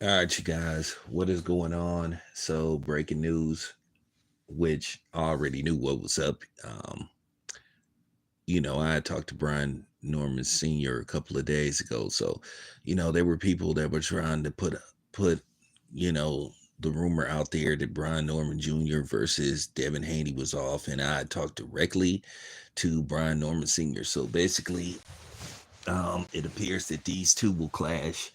All right, you guys, what is going on? So, breaking news, which I already knew what was up. I had talked to Brian Norman Sr. a couple of days ago. So, there were people that were trying to put, you know, the rumor out there that Brian Norman Jr. versus Devin Haney was off, and I had talked directly to Brian Norman Sr. So basically, it appears that these two will clash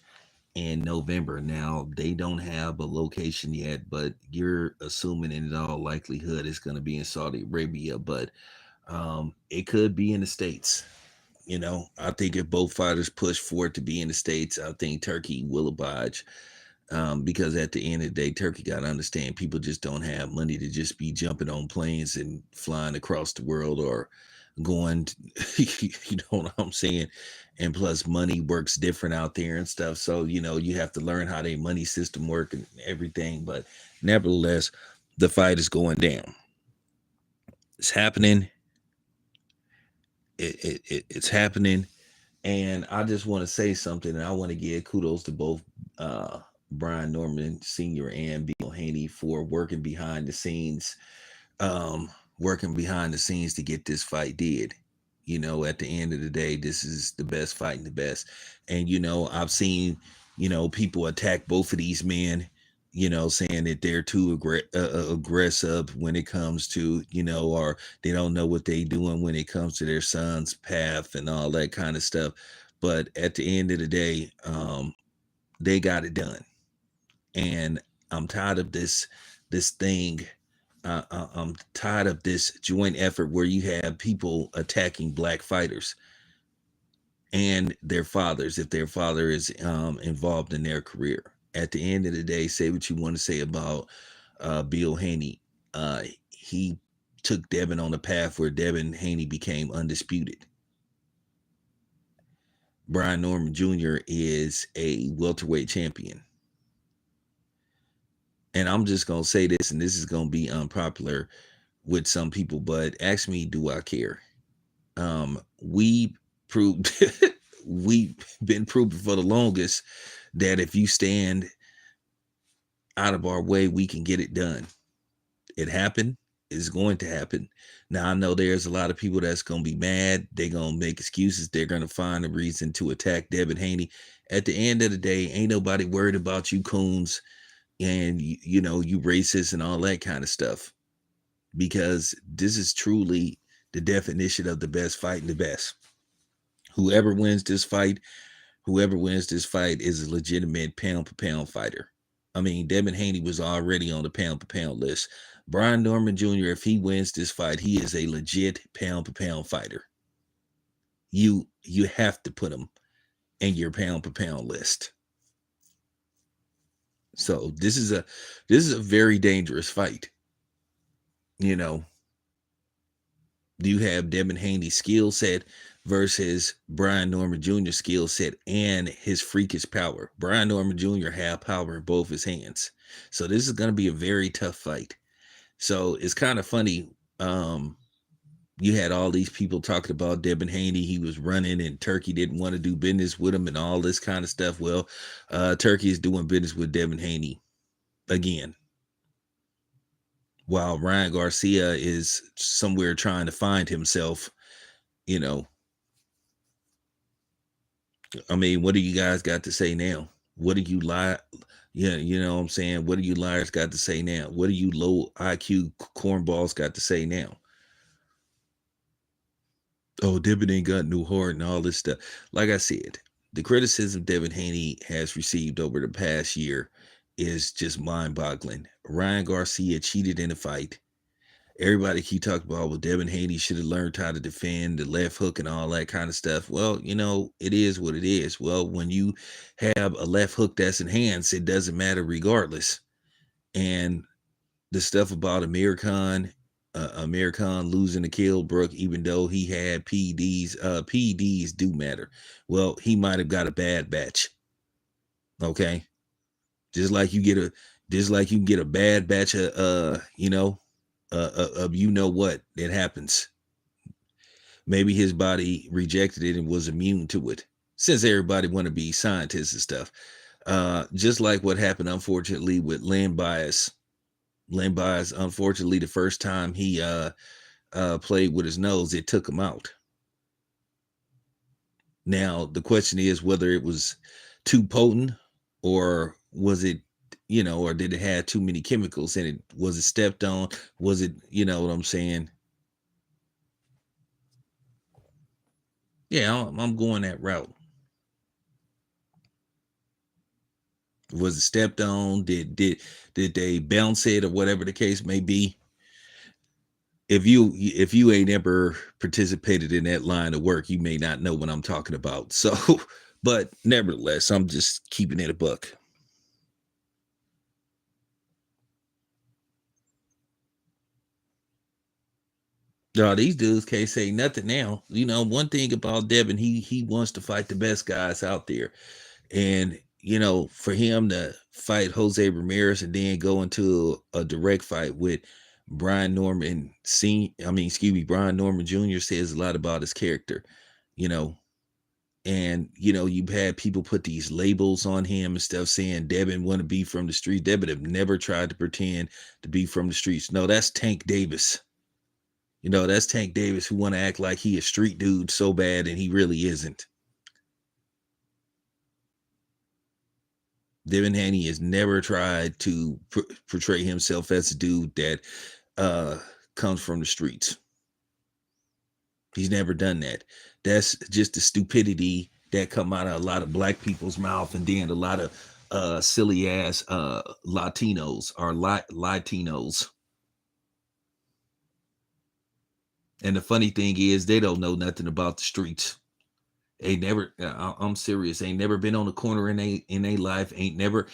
in November. Now, they don't have a location yet, but you're assuming in all likelihood it's going to be in Saudi Arabia, but it could be in the States. I think if both fighters push for it to be in the States, I think Turkey will oblige. Because at the end of the day, Turkey got to understand people just don't have money to just be jumping on planes and flying across the world or going, you know what I'm saying? And plus, money works different out there and stuff. So, you have to learn how their money system work and everything. But nevertheless, the fight is going down. It's happening. It's happening. And I just want to say something. And I want to give kudos to both Brian Norman Sr. and Bill Haney for um, working behind the scenes to get this fight did. At the end of the day, this is the best fighting the best. And I've seen people attack both of these men. Saying that they're too aggressive when it comes to or they don't know what they're doing when it comes to their son's path and all that kind of stuff. But at the end of the day, they got it done, and I'm tired of this thing. I'm tired of this joint effort where you have people attacking black fighters and their fathers if their father is involved in their career. At the end of the day, say what you want to say about Bill Haney. He took Devin on the path where Devin Haney became undisputed. Brian Norman Jr. is a welterweight champion. And I'm just going to say this, and this is going to be unpopular with some people, but ask me, do I care? We proved, we've been proven for the longest that if you stand out of our way, we can get it done. It happened. It's going to happen. Now, I know there's a lot of people that's going to be mad. They're going to make excuses. They're going to find a reason to attack Devin Haney. At the end of the day, ain't nobody worried about you coons and, you racist and all that kind of stuff. Because this is truly the definition of the best fighting the best. Whoever wins this fight, whoever wins this fight is a legitimate pound for pound fighter. I mean, Devin Haney was already on the pound for pound list. Brian Norman Jr., if he wins this fight, he is a legit pound for pound fighter. You have to put him in your pound for pound list. So this is a very dangerous fight. You know, you have Devin Haney's skill set versus Brian Norman Jr.'s skill set and his freakish power. Brian Norman Jr. had power in both his hands. So this is going to be a very tough fight. So it's kind of funny. You had all these people talking about Devin Haney. He was running and Turkey didn't want to do business with him and all this kind of stuff. Well, Turkey is doing business with Devin Haney again, while Ryan Garcia is somewhere trying to find himself. You know, I mean, what do you guys got to say now? What do you lie? Yeah, you know what I'm saying? What do you liars got to say now? What do you low IQ cornballs got to say now? Oh, Devin ain't got no heart and all this stuff. Like I said, the criticism Devin Haney has received over the past year is just mind-boggling. Ryan Garcia cheated in the fight. Everybody keep talking about, well, Devin Haney should have learned how to defend the left hook and all that kind of stuff. Well, it is what it is. Well, when you have a left hook that's enhanced, it doesn't matter regardless. And the stuff about Amir Khan losing to Kell Brook, even though he had PEDs, PEDs do matter. Well, he might have got a bad batch. Okay. Just like you get a just like you get a bad batch of what that happens. Maybe his body rejected it and was immune to it. Since everybody want to be scientists and stuff. Just like what happened, unfortunately, with Len Bias. Len Bias, unfortunately, the first time he played with his nose, it took him out. Now the question is whether it was too potent, or was it, or did it have too many chemicals in it? Was it stepped on? Was it, you know what I'm saying? Yeah, I'm going that route. Was it stepped on? Did they bounce it, or whatever the case may be? If you ain't ever participated in that line of work, you may not know what I'm talking about. So, but nevertheless, I'm just keeping it a buck. No, these dudes can't say nothing now. One thing about Devin, he wants to fight the best guys out there. And for him to fight Jose Ramirez and then go into a direct fight with Brian Norman Brian Norman Jr. says a lot about his character, you know. And you've had people put these labels on him and stuff, saying Devin want to be from the street. Devin have never tried to pretend to be from the streets. No, that's Tank Davis. That's Tank Davis, who want to act like he a street dude so bad, and he really isn't. Devin Haney has never tried to portray himself as a dude that uh, comes from the streets. He's never done that. That's just the stupidity that come out of a lot of black people's mouth, and then a lot of silly ass Latinos or Latinos. And the funny thing is, they don't know nothing about the streets. Ain't never. I'm serious. Ain't never been on a corner in a life. Ain't never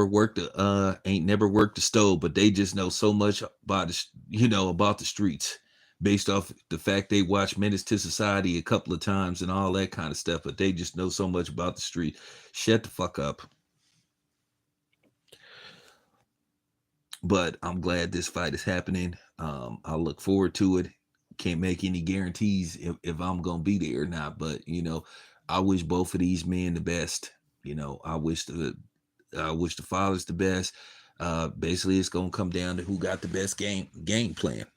worked the stove. But they just know so much about about the streets, based off the fact they watch Menace to Society a couple of times and all that kind of stuff. But they just know so much about the street. Shut the fuck up. But I'm glad this fight is happening. I look forward to it. Can't make any guarantees if I'm gonna be there or not, but I wish both of these men the best. I wish the fathers the best. Basically, it's gonna come down to who got the best game plan.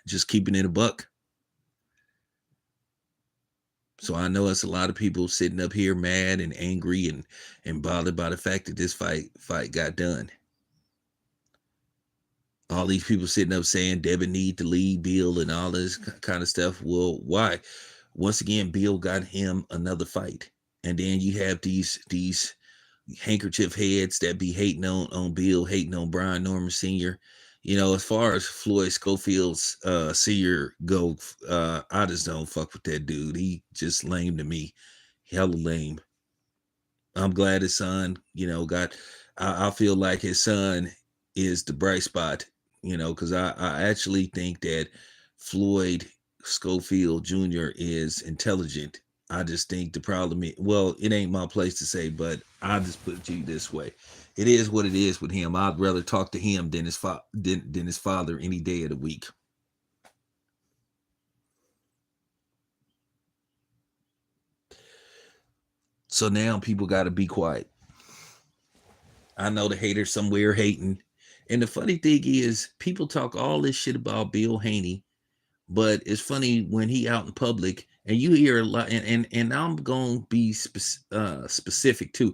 Just keeping it a buck. So I know it's a lot of people sitting up here mad and angry and bothered by the fact that this fight got done. All these people sitting up saying Devin need to lead Bill and all this kind of stuff. Well, why? Once again, Bill got him another fight, and then you have these handkerchief heads that be hating on Bill, hating on Brian Norman Sr. As far as Floyd Schofield's Sr. go, I just don't fuck with that dude. He just lame to me, hella lame. I'm glad his son, got. I feel like his son is the bright spot, because I actually think that Floyd Schofield Jr. is intelligent. I just think the problem is, well, it ain't my place to say, but I'll just put it to you this way. It is what it is with him. I'd rather talk to him than his father any day of the week. So now people got to be quiet. I know the haters somewhere hating. And the funny thing is, people talk all this shit about Bill Haney, but it's funny when he out in public and you hear a lot. And I'm going to be specific too.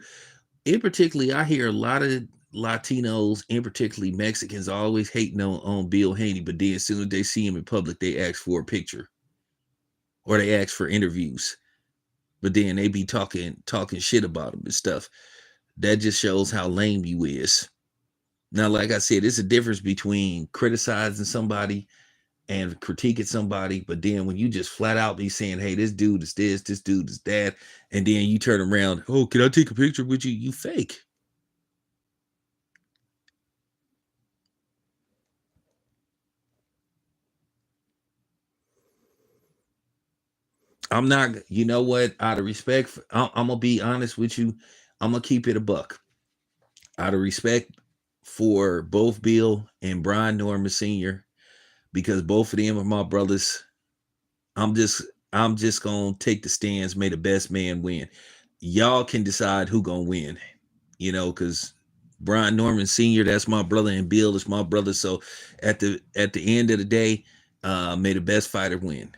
In particularly, I hear a lot of Latinos, and particularly Mexicans, always hating on Bill Haney. But then as soon as they see him in public, they ask for a picture or they ask for interviews. But then they be talking shit about him and stuff. That just shows how lame you is. Now, like I said, it's a difference between criticizing somebody and critiquing somebody, but then when you just flat out be saying, "Hey, this dude is this dude is that," and then you turn around, "Oh, can I take a picture with you?" You fake. I'm not. You know what? Out of respect, I'm gonna be honest with you. I'm gonna keep it a buck. Out of respect for both Bill and Brian Norman Sr., because both of them are my brothers. I'm just I'm just gonna take the stands. May the best man win. y'all can decide who gonna win. Because Brian Norman Sr., that's my brother, and Bill is my brother. So at the end of the day, may the best fighter win.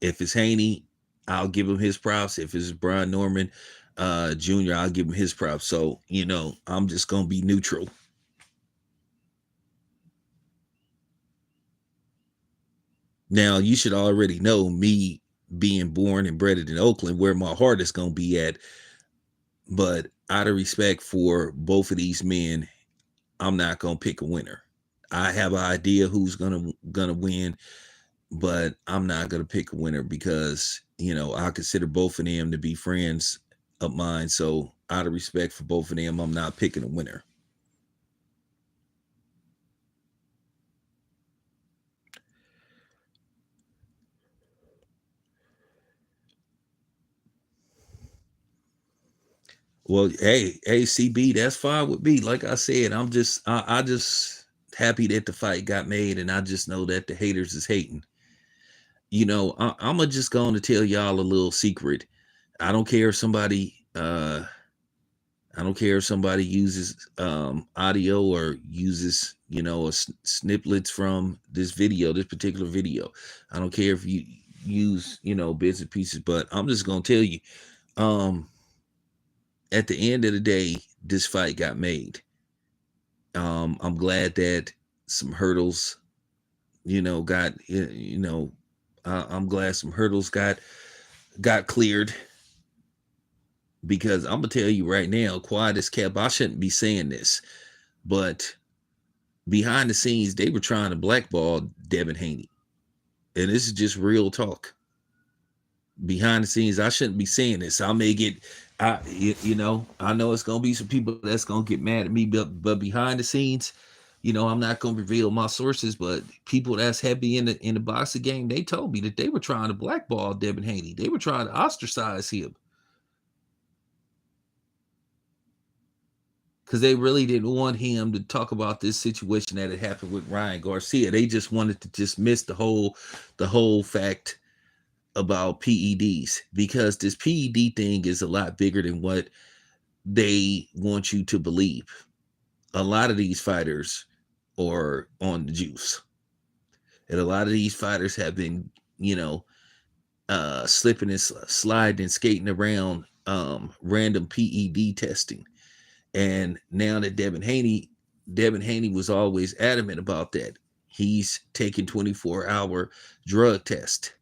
If it's Haney, I'll give him his props. If it's Brian Norman Jr., I'll give him his props. So, I'm just gonna be neutral. Now, you should already know me being born and bred in Oakland, where my heart is gonna be at. But out of respect for both of these men, I'm not gonna pick a winner. I have an idea who's gonna win, but I'm not gonna pick a winner because I consider both of them to be friends of mine. So out of respect for both of them, I'm not picking a winner. Well, hey, CB, that's fine with me. Like I said, I just happy that the fight got made, and I just know that the haters is hating. I'm just going to tell y'all a little secret. I don't care if somebody I don't care if somebody uses audio or uses snippets from this video, this particular video. I don't care if you use bits and pieces, but I'm just gonna tell you, um, at the end of the day, this fight got made. I'm glad that some hurdles, got I'm glad some hurdles got cleared, because I'm gonna tell you right now, quiet as kept. I shouldn't be saying this, but behind the scenes, they were trying to blackball Devin Haney, and this is just real talk. Behind the scenes, I shouldn't be saying this. I may get, I know it's gonna be some people that's gonna get mad at me, but behind the scenes, I'm not gonna reveal my sources, but people that's heavy in the boxing game, they told me that they were trying to blackball Devin Haney. They were trying to ostracize him, because they really didn't want him to talk about this situation that had happened with Ryan Garcia. They just wanted to just miss the whole fact about PEDs, because this PED thing is a lot bigger than what they want you to believe. A lot of these fighters are on the juice, and a lot of these fighters have been, slipping and sliding and skating around random PED testing. And now that Devin Haney was always adamant about that. He's taking 24-hour drug test.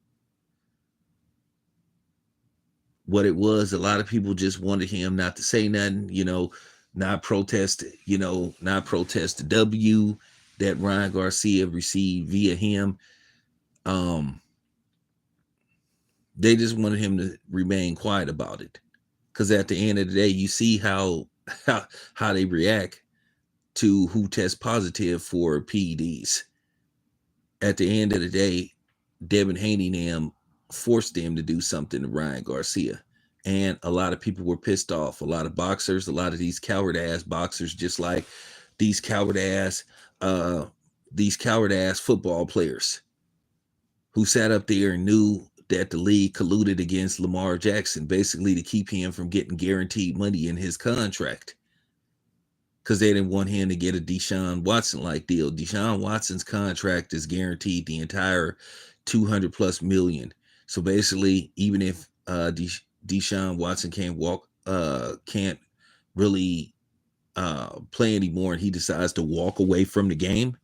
What it was, a lot of people just wanted him not to say nothing, not protest the W that Ryan Garcia received via him. Um, they just wanted him to remain quiet about it. Because at the end of the day, you see how how they react to who tests positive for PEDs. At the end of the day, Devin Haney and forced them to do something to Ryan Garcia. And a lot of people were pissed off. A lot of boxers, a lot of these coward ass boxers, just like these coward ass football players who sat up there and knew that the league colluded against Lamar Jackson, basically to keep him from getting guaranteed money in his contract, because they didn't want him to get a Deshaun Watson like deal. Deshaun Watson's contract is guaranteed the entire 200 plus million. So basically, even if Deshaun Watson can't really play anymore, and he decides to walk away from the game,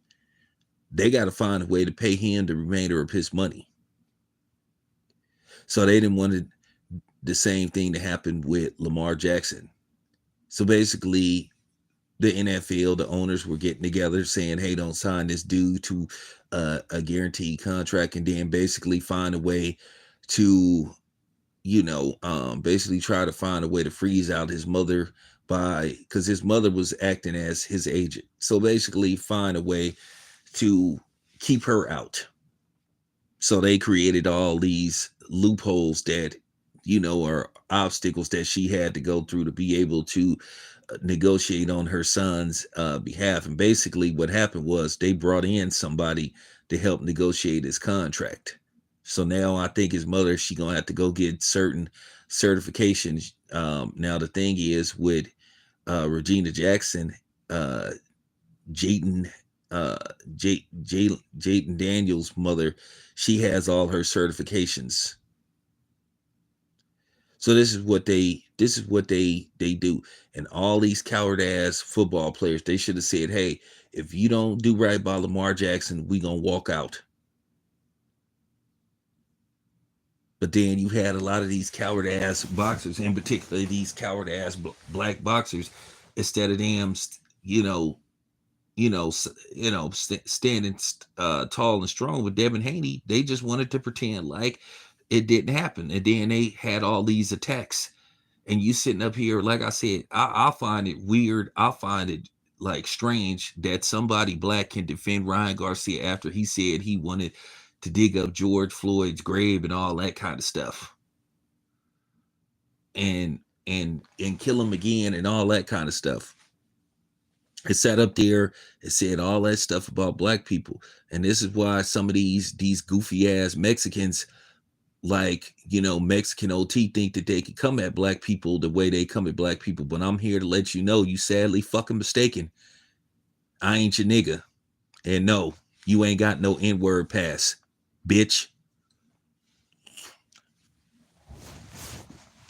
they got to find a way to pay him the remainder of his money. So they didn't want the same thing to happen with Lamar Jackson. So basically, the NFL, the owners were getting together saying, hey, don't sign this dude to a guaranteed contract, and then basically find a way to, basically try to find a way to freeze out his mother, because his mother was acting as his agent. So basically find a way to keep her out. So they created all these loopholes that, are obstacles that she had to go through to be able to negotiate on her son's behalf. And basically what happened was they brought in somebody to help negotiate his contract. So now I think his mother, she gonna have to go get certain certifications. Now the thing is with Regina Jackson, uh, Jayden, uh, Jayden Daniels' mother, she has all her certifications. So this is what they do. And all these coward ass football players, they should have said, "Hey, if you don't do right by Lamar Jackson, we gonna walk out." But then you had a lot of these coward ass boxers, in particular these coward ass black boxers, instead of them, you know, standing tall and strong with Devin Haney, they just wanted to pretend like it didn't happen, and then they had all these attacks. And you sitting up here, like I said, I find it weird. I find it like strange that somebody black can defend Ryan Garcia after he said he wanted to dig up George Floyd's grave and all that kind of stuff, and and kill him again and all that kind of stuff. It sat up there and said all that stuff about black people, and this is why some of these goofy ass Mexicans, like, Mexican OT, think that they can come at black people the way they come at black people. But I'm here to let you know, you sadly fucking mistaken. I ain't your nigga. And no, you ain't got no N-word pass, bitch.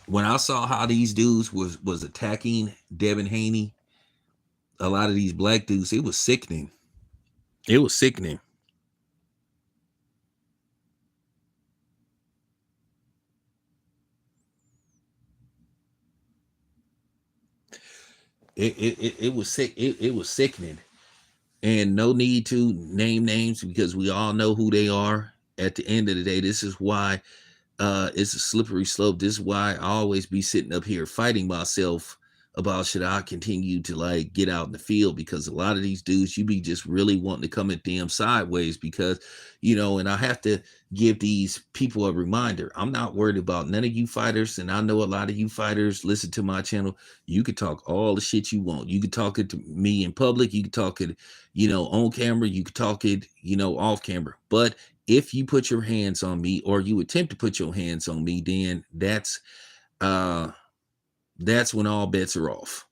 When I saw how these dudes was attacking Devin Haney, a lot of these black dudes, it was sickening. It was sickening. It was sick. It was sickening. And no need to name names because we all know who they are. At the end of the day, this is why it's a slippery slope. This is why I always be sitting up here fighting myself about should I continue to like get out in the field, because a lot of these dudes, you be just really wanting to come at them sideways because, and I have to give these people a reminder. I'm not worried about none of you fighters, and I know a lot of you fighters listen to my channel. You can talk all the shit you want. You can talk it to me in public. You can talk it, on camera. You can talk it, off camera. But if you put your hands on me or you attempt to put your hands on me, then uh that's when all bets are off.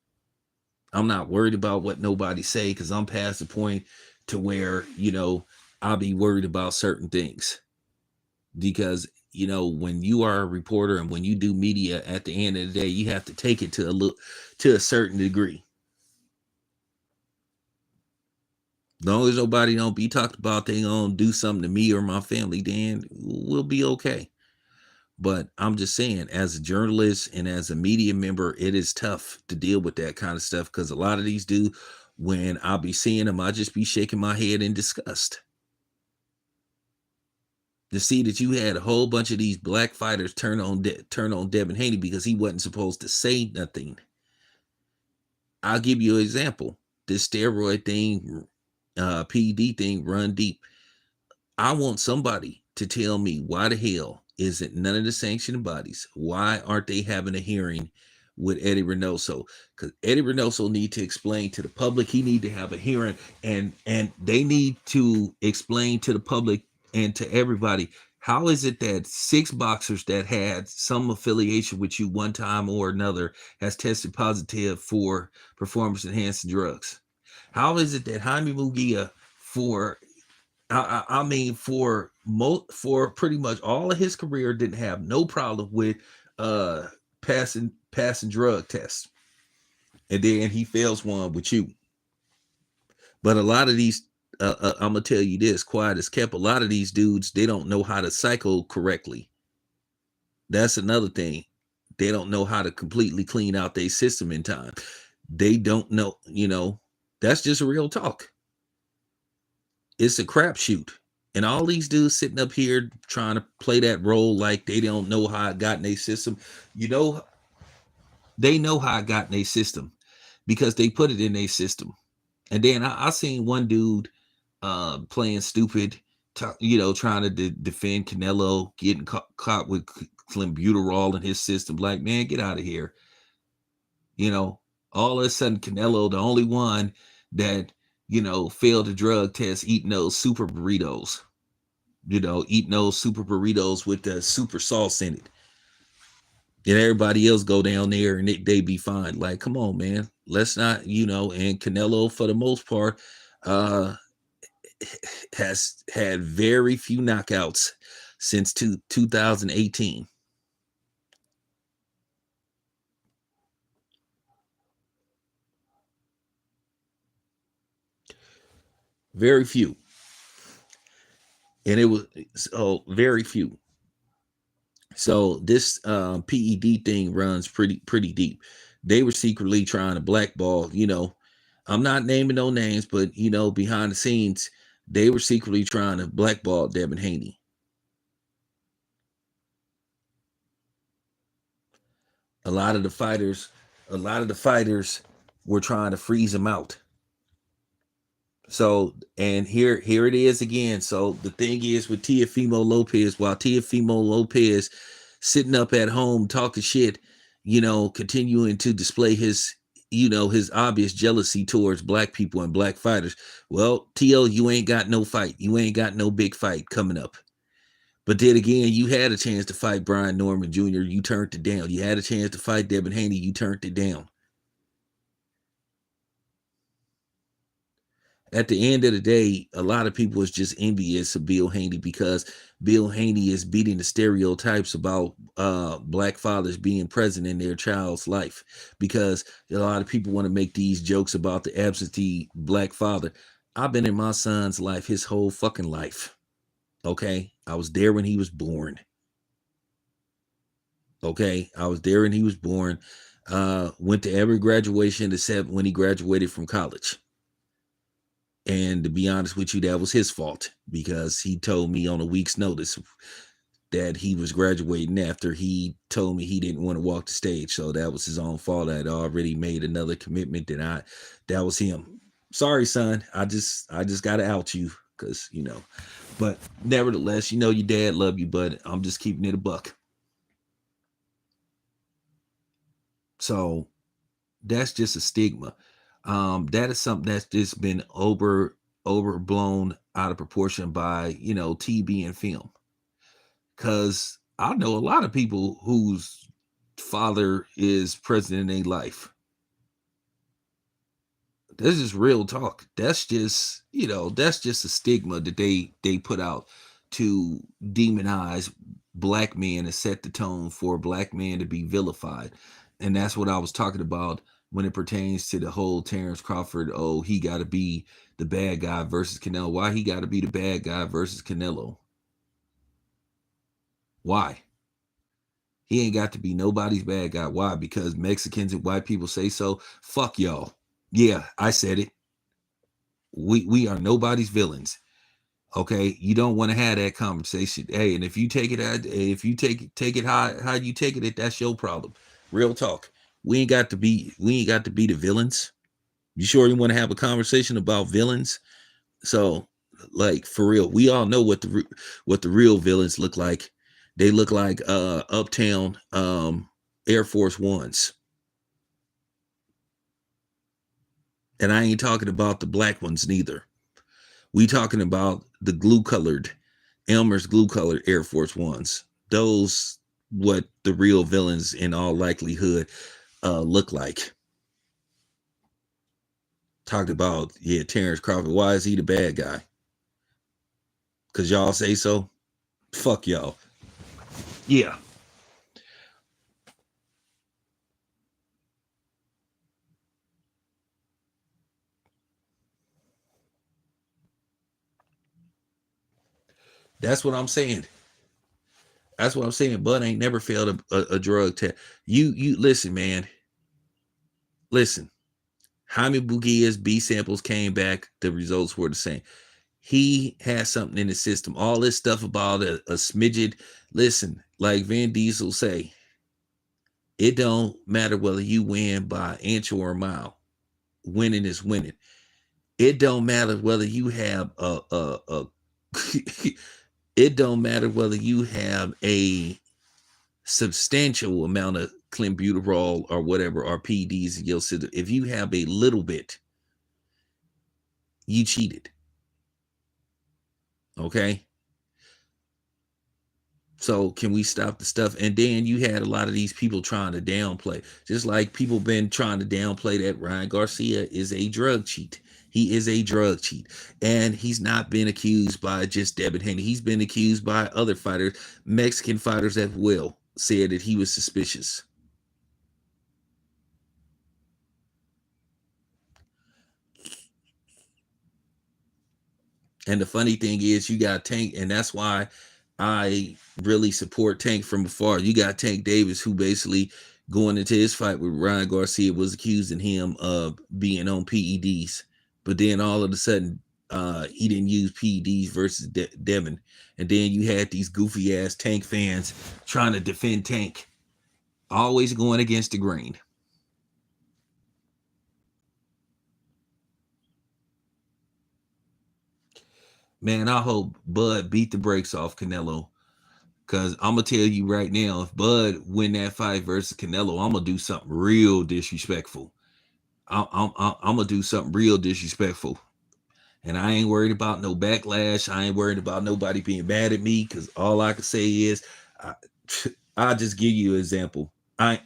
I'm not worried about what nobody say because I'm past the point to where, I'll be worried about certain things. Because, when you are a reporter and when you do media, at the end of the day, you have to take it to a certain degree. As long as nobody don't be talked about they gonna do something to me or my family, then we'll be okay. But I'm just saying, as a journalist and as a media member, it is tough to deal with that kind of stuff because a lot of these do, when I'll be seeing them, I just be shaking my head in disgust. To see that you had a whole bunch of these black fighters turn on Devin Haney because he wasn't supposed to say nothing. I'll give you an example. This steroid thing, PED thing, run deep. I want somebody to tell me why the hell isn't none of the sanctioning bodies, why aren't they having a hearing with Eddie Reynoso? Because Eddie Reynoso need to explain to the public. He need to have a hearing, and they need to explain to the public and to everybody, how is it that 6 boxers that had some affiliation with you one time or another has tested positive for performance enhancing drugs? How is it that Jaime Mugia, for I mean, for pretty much all of his career, didn't have no problem with uh passing drug tests, and then he fails one with you? But a lot of these, I'm gonna tell you this, quiet as kept. A lot of these dudes, they don't know how to cycle correctly. That's another thing. They don't know how to completely clean out their system in time. They don't know. That's just real talk. It's a crapshoot. And all these dudes sitting up here trying to play that role like they don't know how it got in their system. They know how it got in their system because they put it in their system. And then I seen one dude playing stupid, trying to defend Canelo, getting caught with clenbuterol in his system. Like, man, get out of here. All of a sudden, Canelo, the only one that, failed the drug test, eating those super burritos. Eating those super burritos with the super sauce in it. And everybody else go down there and they be fine. Like, come on, man. Let's not, and Canelo for the most part uh has had very few knockouts since 2018. Very few. And it was so very few. So this PED thing runs pretty deep. They were secretly trying to blackball, I'm not naming no names, but behind the scenes, they were secretly trying to blackball Devin Haney. A lot of the fighters, a lot of the fighters were trying to freeze him out. So, and here it is again. So the thing is with Teofimo Lopez, while Teofimo Lopez sitting up at home talking shit, continuing to display his obvious jealousy towards black people and black fighters. Well, TL, you ain't got no fight. You ain't got no big fight coming up. But then again, you had a chance to fight Brian Norman Jr. You turned it down. You had a chance to fight Devin Haney. You turned it down. At the end of the day, a lot of people is just envious of Bill Haney because Bill Haney is beating the stereotypes about black fathers being present in their child's life. Because a lot of people want to make these jokes about the absentee black father. I've been in my son's life his whole fucking life. Okay, I was there when he was born. Okay, I was there when he was born. Went to every graduation except when he graduated from college. And to be honest with you, that was his fault because he told me on a week's notice that he was graduating after he told me he didn't want to walk the stage. So that was his own fault. I had already made another commitment that was him. Sorry, son. I just gotta out you because but nevertheless, your dad love you, but I'm just keeping it a buck. So that's just a stigma. That is something that's just been overblown out of proportion by TV and film. Because I know a lot of people whose father is present in their life. This is real talk. That's just a stigma that they put out to demonize black men and set the tone for black men to be vilified. And that's what I was talking about when it pertains to the whole Terrence Crawford, oh, he got to be the bad guy versus Canelo. Why he got to be the bad guy versus Canelo? Why? He ain't got to be nobody's bad guy. Why? Because Mexicans and white people say so. Fuck y'all. Yeah, I said it. We are nobody's villains. Okay, you don't want to have that conversation. Hey, and if you take it how you take it, that's your problem. Real talk. We ain't got to be the villains. You sure you want to have a conversation about villains? So, like for real, we all know what the real villains look like. They look like uptown Air Force Ones. And I ain't talking about the black ones neither. We talking about the Elmer's glue colored Air Force Ones. Those what the real villains in all likelihood look like. Talked about, yeah, Terrence Crawford. Why is he the bad guy? Cause y'all say so. Fuck y'all. Yeah, that's what I'm saying. That's what I'm saying. Bud ain't never failed a drug test. You listen, man. Listen. Jaime Bugia's B samples came back. The results were the same. He has something in his system. All this stuff about a smidget. Listen, like Vin Diesel say, it don't matter whether you win by inch or a mile. Winning is winning. It don't matter whether you have a it don't matter whether you have a substantial amount of clenbuterol or whatever or PEDs in your system. If you have a little bit, you cheated. Okay. So can we stop the stuff? And then you had a lot of these people trying to downplay, just like people been trying to downplay that Ryan Garcia is a drug cheat. He is a drug cheat, and he's not been accused by just Devin Haney. He's been accused by other fighters, Mexican fighters as well, said that he was suspicious. And the funny thing is, you got Tank, and that's why I really support Tank from afar. You got Tank Davis, who basically going into his fight with Ryan Garcia was accusing him of being on PEDs, but then all of a sudden, he didn't use PEDs versus Devin, and then you had these goofy ass Tank fans trying to defend Tank, always going against the grain. Man, I hope Bud beat the brakes off Canelo. Cause I'm gonna tell you right now, if Bud win that fight versus Canelo, I'm gonna do something real disrespectful. I'm gonna do something real disrespectful, and I ain't worried about no backlash. I ain't worried about nobody being mad at me. Cause all I can say is, I, I'll just give you an example. I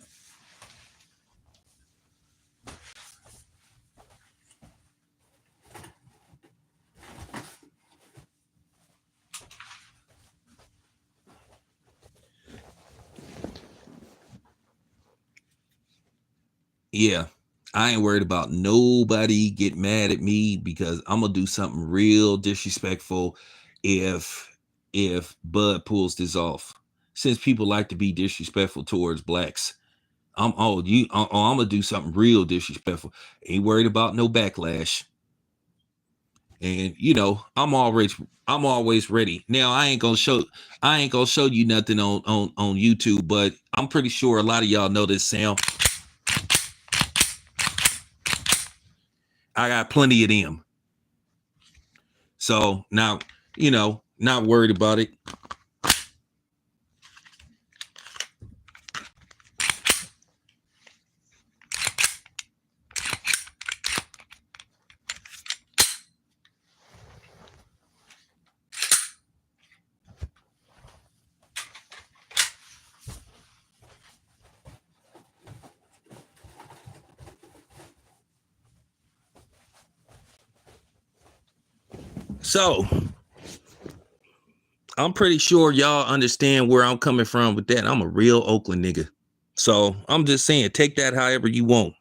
Yeah, I ain't worried about nobody get mad at me because I'm gonna do something real disrespectful if Bud pulls this off. Since people like to be disrespectful towards blacks, I'm gonna do something real disrespectful. Ain't worried about no backlash. And I'm always ready. Now I ain't gonna show you nothing on YouTube, but I'm pretty sure a lot of y'all know this sound. I got plenty of them. So now, not worried about it. So I'm pretty sure y'all understand where I'm coming from with that. I'm a real Oakland nigga. So I'm just saying, take that however you want.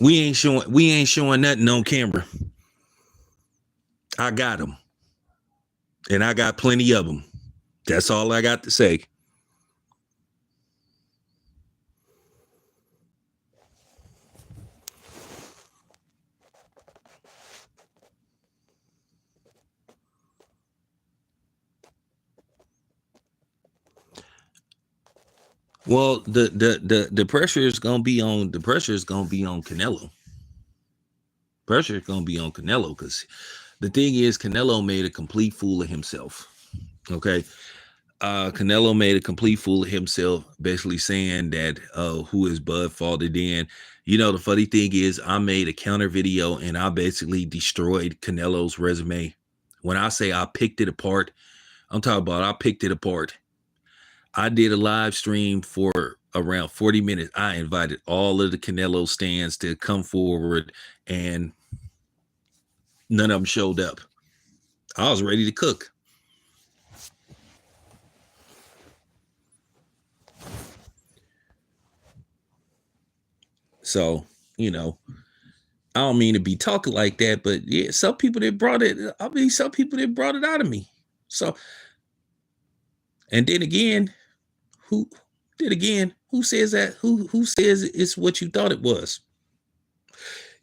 We ain't showing nothing on camera. I got them. And I got plenty of them. That's all I got to say. Well, the pressure is gonna be on Canelo. Pressure is gonna be on Canelo because the thing is Canelo made a complete fool of himself. Okay. Canelo made a complete fool of himself, basically saying that who is Bud faulted in. The funny thing is I made a counter video and I basically destroyed Canelo's resume. When I say I picked it apart, I'm talking about I picked it apart. I did a live stream for around 40 minutes. I invited all of the Canelo stands to come forward, and none of them showed up. I was ready to cook. So, I don't mean to be talking like that, but yeah, some people that brought it, some people that brought it out of me. So, and then again, who who says that? Who says it's what you thought it was?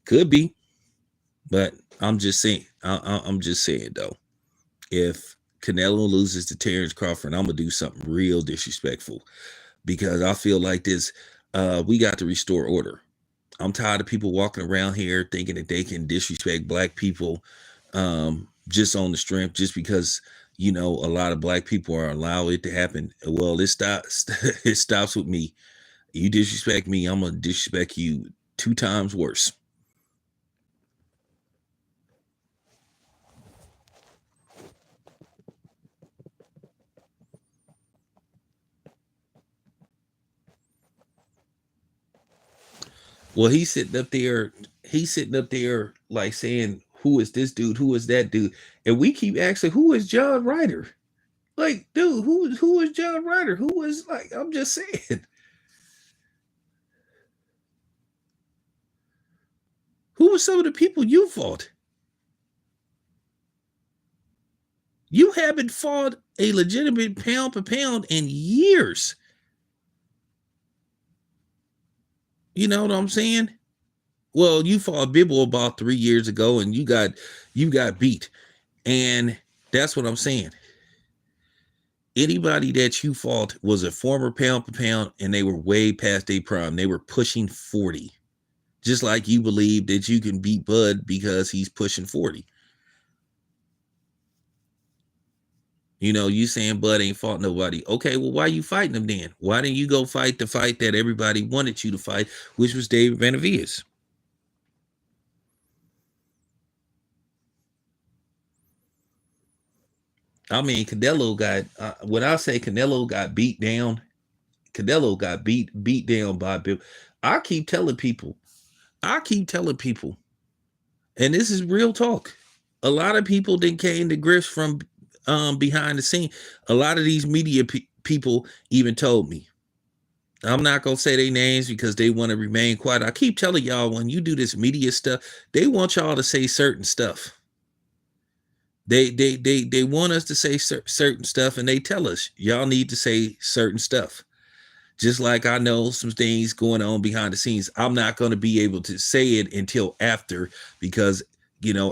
Could be, but I'm just saying. I'm just saying though. If Canelo loses to Terrence Crawford, I'm gonna do something real disrespectful because I feel like this. We got to restore order. I'm tired of people walking around here thinking that they can disrespect black people just on the strength, just because a lot of black people are allowed it to happen. Well, it stops. It stops with me. You disrespect me, I'm gonna disrespect you 2 times worse. Well, he's sitting up there. He's sitting up there like saying, "Who is this dude? Who is that dude?" And we keep asking, "Who is John Ryder?" Like, dude, who is John Ryder? Who is like? I'm just saying, who are some of the people you fought? You haven't fought a legitimate pound for pound in years. You know what I'm saying? Well, you fought Bibble about 3 years ago, and you got beat, and that's what I'm saying. Anybody that you fought was a former pound for pound, and they were way past their prime. They were pushing 40. Just like you believe that you can beat Bud because he's pushing 40. You know, you saying Bud ain't fought nobody. Okay, well, why you fighting him then? Why didn't you go fight the fight that everybody wanted you to fight, which was David Benavidez? I mean, Canelo got when I say Canelo got beat down, Canelo got beat down by Bill. I keep telling people, I keep telling people, and this is real talk. A lot of people didn't came to grips from behind the scene. A lot of these media people even told me. I'm not gonna say their names because they want to remain quiet. I keep telling y'all when you do this media stuff, they want y'all to say certain stuff. They want us to say certain stuff, and they tell us y'all need to say certain stuff. Just like I know some things going on behind the scenes, I'm not going to be able to say it until after, because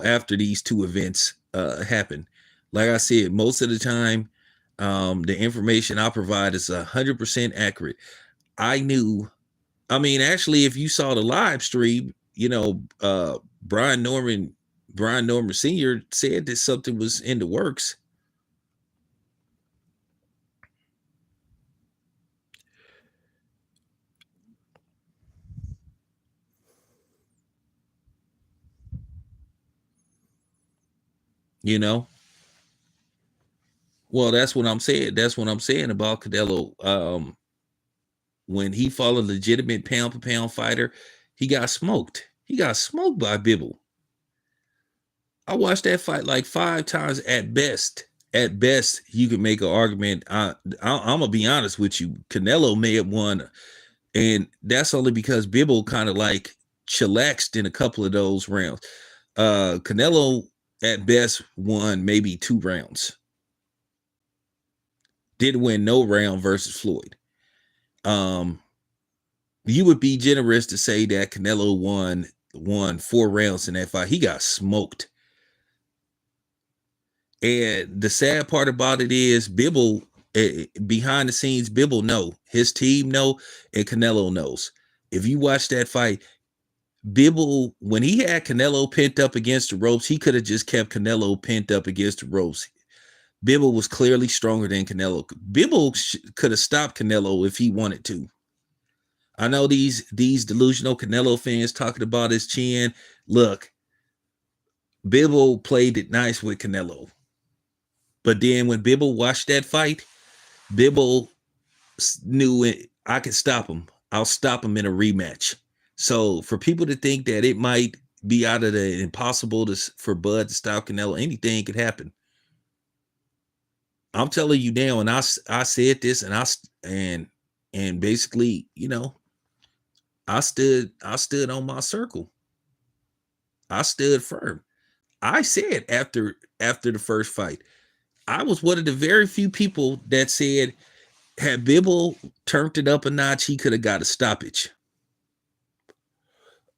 after these two events happen. Like I said, most of the time, the information I provide is 100% accurate. I knew. I mean, actually, if you saw the live stream, Brian Norman, Brian Norman Sr. said that something was in the works. You know, well, that's what I'm saying. That's what I'm saying about Canelo. When he fought a legitimate pound for pound fighter, he got smoked. He got smoked by Bibble. I watched that fight like 5 times at best. At best, you could make an argument. I'm gonna be honest with you. Canelo may have won, and that's only because Bibble kind of like chillaxed in a couple of those rounds. Canelo at best won maybe 2 rounds. Didn't win no round versus Floyd. Um, you would be generous to say that Canelo won 4 rounds in that fight. He got smoked. And the sad part about it is Bibble, behind the scenes, Bibble know, his team know, and Canelo knows. If you watch that fight, Bibble, when he had Canelo pent up against the ropes, he could have just kept Canelo pent up against the ropes. Bibble was clearly stronger than Canelo. Bibble could have stopped Canelo if he wanted to. I know these delusional Canelo fans talking about his chin. Look, Bibble played it nice with Canelo. But then when Bibble watched that fight, Bibble knew I could stop him. I'll stop him in a rematch. So for people to think that it might be out of the impossible for Bud to stop Canelo, anything could happen. I'm telling you now, and I said this, and basically, I stood on my circle. I stood firm. I said after the first fight, I was one of the very few people that said had Bibble turned it up a notch, he could have got a stoppage.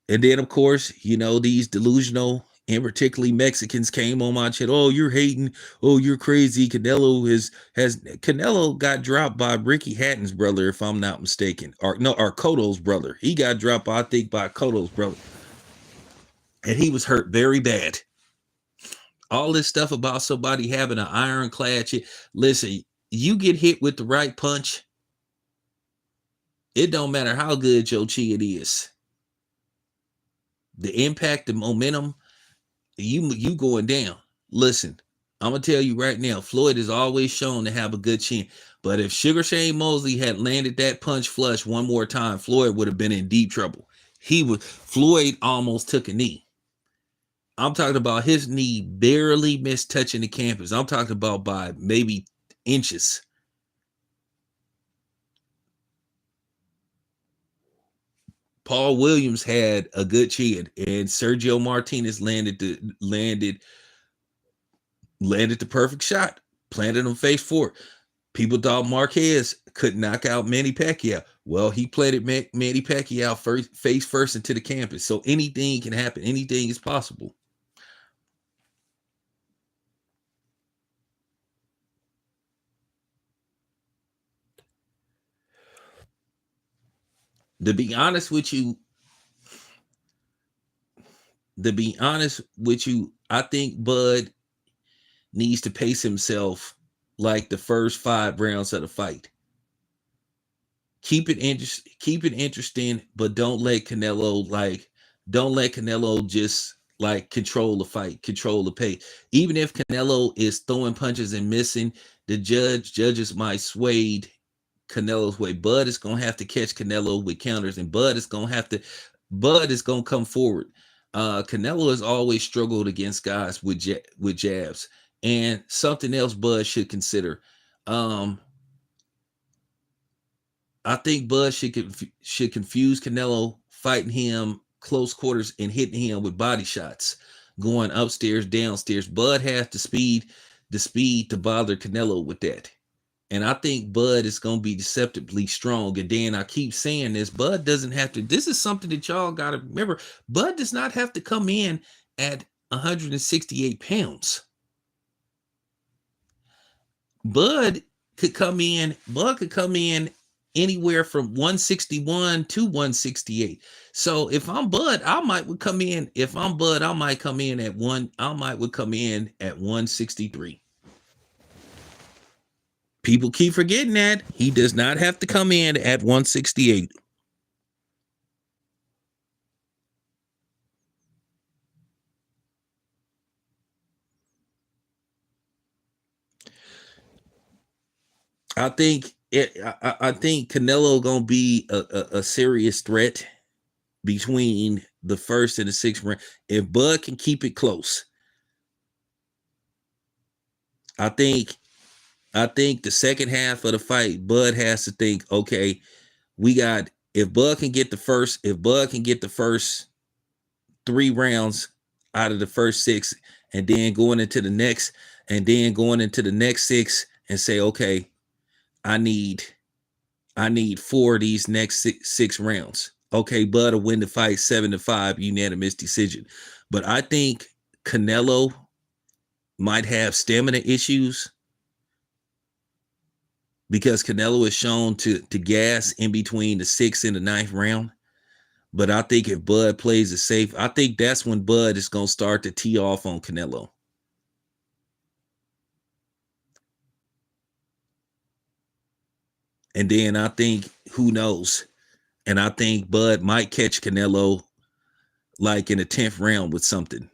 And then, of course, these delusional and particularly Mexicans came on my chat. Oh, you're hating. Oh, you're crazy. Canelo got dropped by Ricky Hatton's brother, if I'm not mistaken, or no, or Cotto's brother. He got dropped, I think, by Cotto's brother, and he was hurt very bad. All this stuff about somebody having an ironclad shit. Listen, you get hit with the right punch, it don't matter how good your chin is. The impact, the momentum, you going down. Listen, I'm gonna tell you right now, Floyd is always shown to have a good chin. But if Sugar Shane Mosley had landed that punch flush one more time, Floyd would have been in deep trouble. Floyd almost took a knee. I'm talking about his knee barely missed touching the canvas. I'm talking about by maybe inches. Paul Williams had a good chin, and Sergio Martinez landed the perfect shot, planted him face forward. People thought Marquez could knock out Manny Pacquiao. Well, he planted Manny Pacquiao face first into the canvas. So anything can happen. Anything is possible. To be honest with you, I think Bud needs to pace himself like the first 5 rounds of the fight. Keep it interesting, but don't let Canelo just like control the fight, control the pace. Even if Canelo is throwing punches and missing, the judges might sway Canelo's way. Bud is gonna have to catch Canelo with counters, and Bud is gonna come forward. Canelo has always struggled against guys with jabs, and something else Bud should consider. I think Bud should confuse Canelo fighting him close quarters and hitting him with body shots, going upstairs, downstairs. Bud has the speed to bother Canelo with that. And I think Bud is going to be deceptively strong. And then I keep saying this, Bud doesn't have to. This is something that y'all got to remember. Bud does not have to come in at 168 pounds. Bud could come in anywhere from 161 to 168. So if I'm Bud, I might come in at 163. People keep forgetting that he does not have to come in at 168. I think Canelo gonna be a serious threat between the first and the 6th round. If Bud can keep it close, I think the second half of the fight, Bud has to think, okay, if Bud can get the first 3 rounds out of the first 6, and then going into the next 6 and say, okay, I need 4 of these next 6 rounds. Okay, Bud will win the fight 7-5, unanimous decision. But I think Canelo might have stamina issues because Canelo is shown to gas in between the 6th and the 9th round. But I think if Bud plays it safe, I think that's when Bud is going to start to tee off on Canelo. And then I think, who knows? And I think Bud might catch Canelo like in the 10th round with something.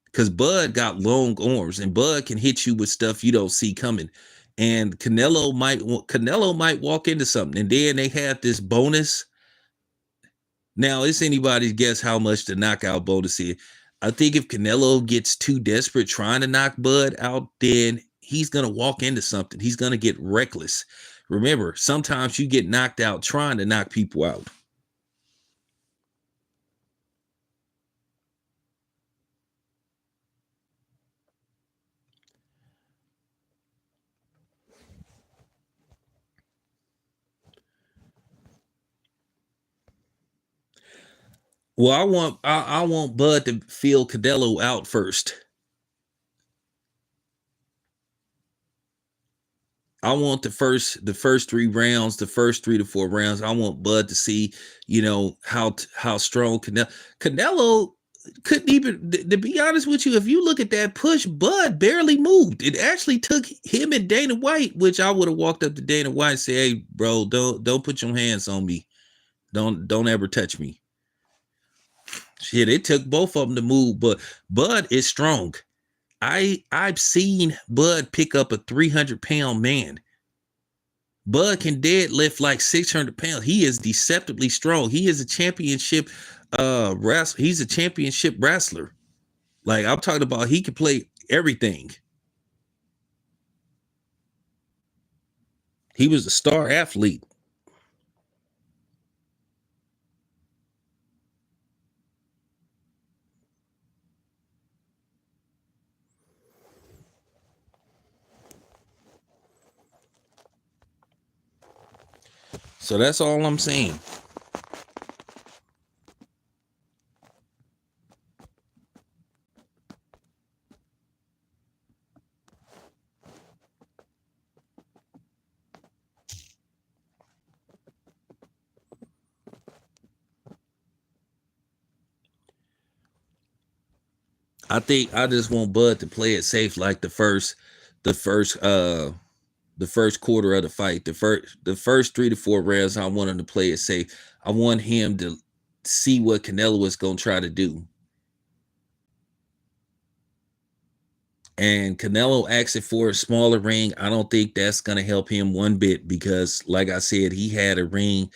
Because Bud got long arms, and Bud can hit you with stuff you don't see coming. And Canelo might walk into something. And then they have this bonus. Now, it's anybody's guess how much the knockout bonus is. I think if Canelo gets too desperate trying to knock Bud out, then he's going to walk into something. He's going to get reckless. Remember, sometimes you get knocked out trying to knock people out. Well, I want Bud to feel Canelo out first. I want the first 3 rounds, the first 3 to 4 rounds. I want Bud to see, how strong Canelo couldn't even. To be honest with you, if you look at that push, Bud barely moved. It actually took him and Dana White, which I would have walked up to Dana White and say, "Hey, bro, don't put your hands on me. Don't ever touch me." Shit, it took both of them to move, but Bud is strong. I've seen Bud pick up a 300-pound man. Bud can deadlift like 600 pounds. He is deceptively strong. He is a championship wrestler. He's a championship wrestler. Like I'm talking about, he can play everything. He was a star athlete. So that's all I'm saying. I think I just want Bud to play it safe, like the first the first quarter of the fight, the first 3 to 4 rounds. I want him to play it safe. I want him to see what Canelo is gonna try to do. And Canelo asking for a smaller ring, I don't think that's gonna help him one bit because, like I said, he had a ring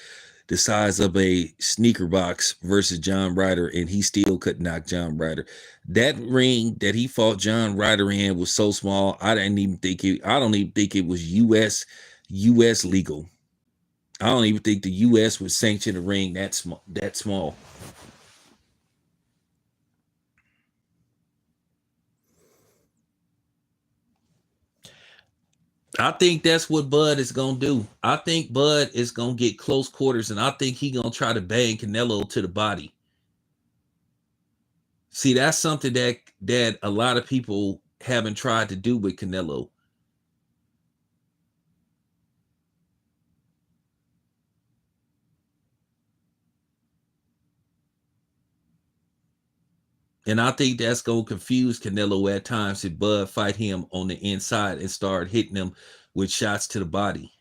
the size of a sneaker box versus John Ryder, and he still couldn't knock John Ryder. That ring that he fought John Ryder in was so small. I don't even think it was US legal. I don't even think the US would sanction a ring that small. I think that's what Bud is gonna do. I think Bud is gonna get close quarters, and I think he gonna try to bang Canelo to the body. See, that's something that a lot of people haven't tried to do with Canelo. And I think that's gonna confuse Canelo at times if Bud fight him on the inside and start hitting him with shots to the body.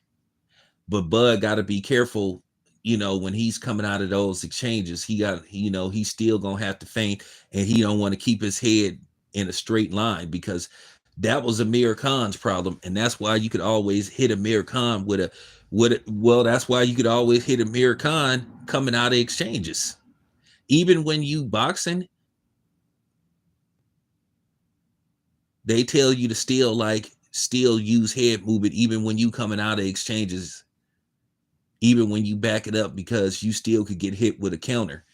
But Bud got to be careful, when he's coming out of those exchanges. He's still gonna have to feint, and he don't want to keep his head in a straight line because that was Amir Khan's problem, and that's why you could always hit Amir Khan that's why you could always hit Amir Khan coming out of exchanges. Even when you boxing, they tell you to still use head movement even when you coming out of exchanges, even when you back it up, because you still could get hit with a counter.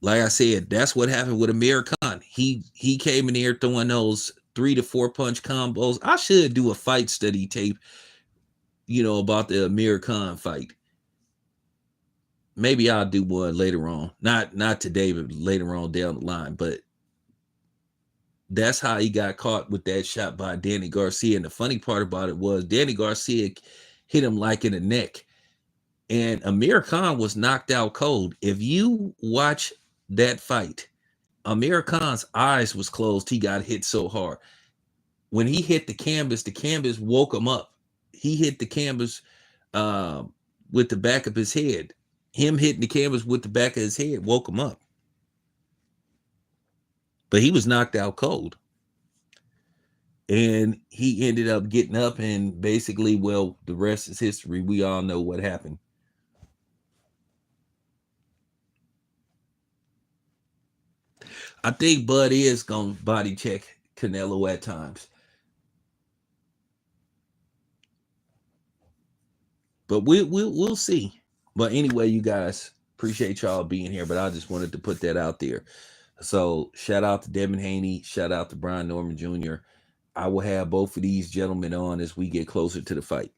Like I said, that's what happened with Amir Khan. He came in there throwing those 3 to 4 punch combos. I should do a fight study tape, about the Amir Khan fight. Maybe I'll do one later on. Not today, but later on down the line. But that's how he got caught with that shot by Danny Garcia. And the funny part about it was Danny Garcia hit him like in the neck. And Amir Khan was knocked out cold. If you watch that fight, Amir Khan's eyes was closed. He got hit so hard. When he hit the canvas woke him up. He hit the canvas uh, with the back of his head. Him hitting the canvas with the back of his head woke him up. But he was knocked out cold. And he ended up getting up, and basically, well, the rest is history. We all know what happened. I think Bud is going to body check Canelo at times. But we'll see. But anyway, you guys, appreciate y'all being here. But I just wanted to put that out there. So shout out to Devin Haney. Shout out to Brian Norman Jr. I will have both of these gentlemen on as we get closer to the fight.